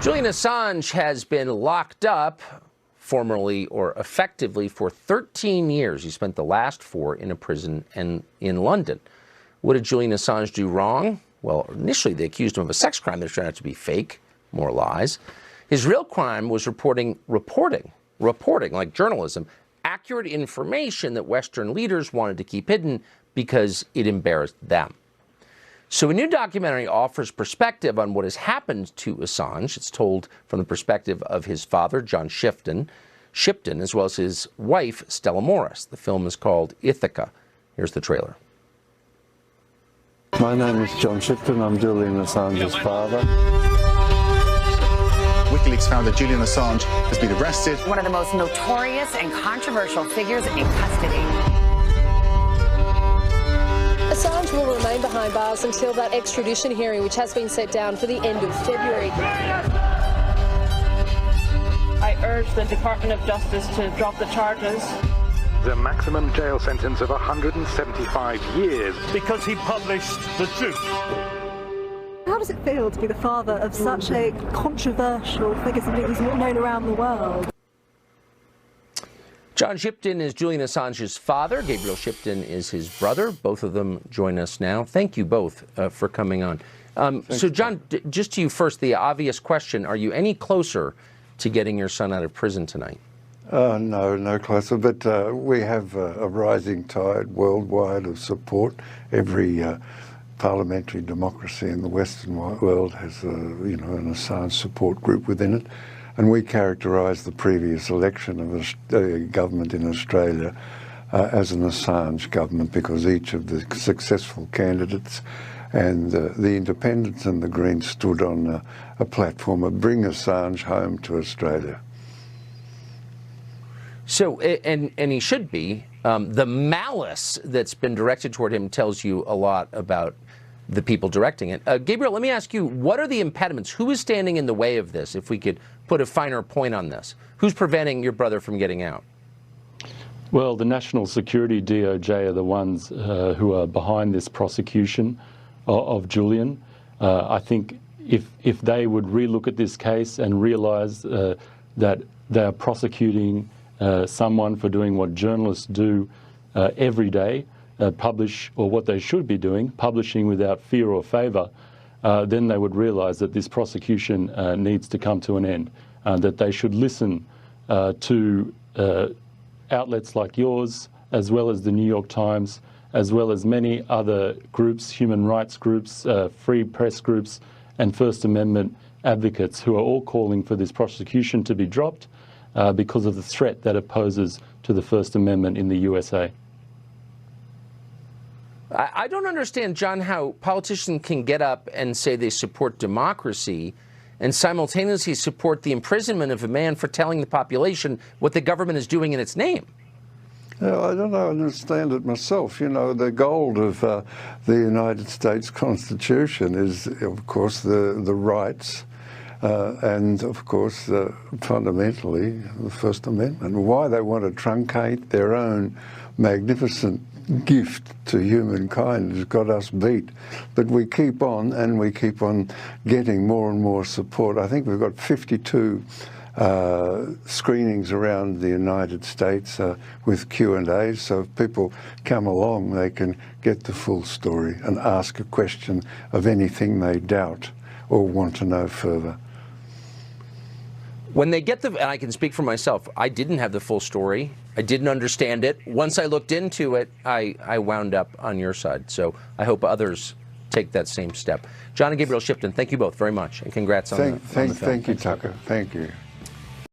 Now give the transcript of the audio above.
Julian Assange has been locked up, formally or effectively, for 13 years. He spent the last 4 in a prison in London. What did Julian Assange do wrong? Well, initially they accused him of a sex crime that turned out to be fake, more lies. His real crime was reporting like journalism, accurate information that Western leaders wanted to keep hidden because it embarrassed them. So a new documentary offers perspective on what has happened to Assange. It's told from the perspective of his father, John Shipton, as well as his wife, Stella Morris. The film is called Ithaca. Here's the trailer. My name is John Shipton. I'm Julian Assange's father. WikiLeaks founder Julian Assange has been arrested. One of the most notorious and controversial figures in custody. Assange will remain behind bars until that extradition hearing, which has been set down for the end of February. I urge the Department of Justice to drop the charges. The maximum jail sentence of 175 years. Because he published the truth. How does it feel to be the father of such a controversial figure, somebody who's not known around the world? John Shipton is Julian Assange's father. Gabriel Shipton is his brother. Both of them join us now. Thank you both for coming on. So, John, just to you first, the obvious question, are you any closer to getting your son out of prison tonight? No closer, but we have a rising tide worldwide of support. Every parliamentary democracy in the Western world has an Assange support group within it. And we characterise the previous election of the government in Australia as an Assange government, because each of the successful candidates and the independents and the Greens stood on a platform of bring Assange home to Australia. So, and he should be. The malice that's been directed toward him tells you a lot about the people directing it. Gabriel, let me ask you, what are the impediments? Who is standing in the way of this, if we could put a finer point on this? Who's preventing your brother from getting out? Well, the National Security DOJ are the ones who are behind this prosecution of Julian. I think if they would relook at this case and realise that they are prosecuting someone for doing what journalists do every day, publish, or what they should be doing, publishing without fear or favour, then they would realise that this prosecution needs to come to an end, that they should listen to outlets like yours, as well as the New York Times, as well as many other groups, human rights groups, free press groups, and First Amendment advocates, who are all calling for this prosecution to be dropped because of the threat that it poses to the First Amendment in the USA. I don't understand, John, how politicians can get up and say they support democracy and simultaneously support the imprisonment of a man for telling the population what the government is doing in its name. Yeah, I don't understand it myself. You know, the goal of the United States Constitution is, of course, the rights and, of course, fundamentally, the First Amendment. Why they want to truncate their own magnificent gift to humankind has got us beat. But we keep on, and we keep on getting more and more support. I think we've got 52 screenings around the United States with Q&As, so if people come along, they can get the full story and ask a question of anything they doubt or want to know further. When they get and I can speak for myself, I didn't have the full story. I didn't understand it. Once I looked into it, I wound up on your side. So I hope others take that same step. John and Gabriel Shipton, thank you both very much, and congrats on the film. Thank you, Tucker. Thank you.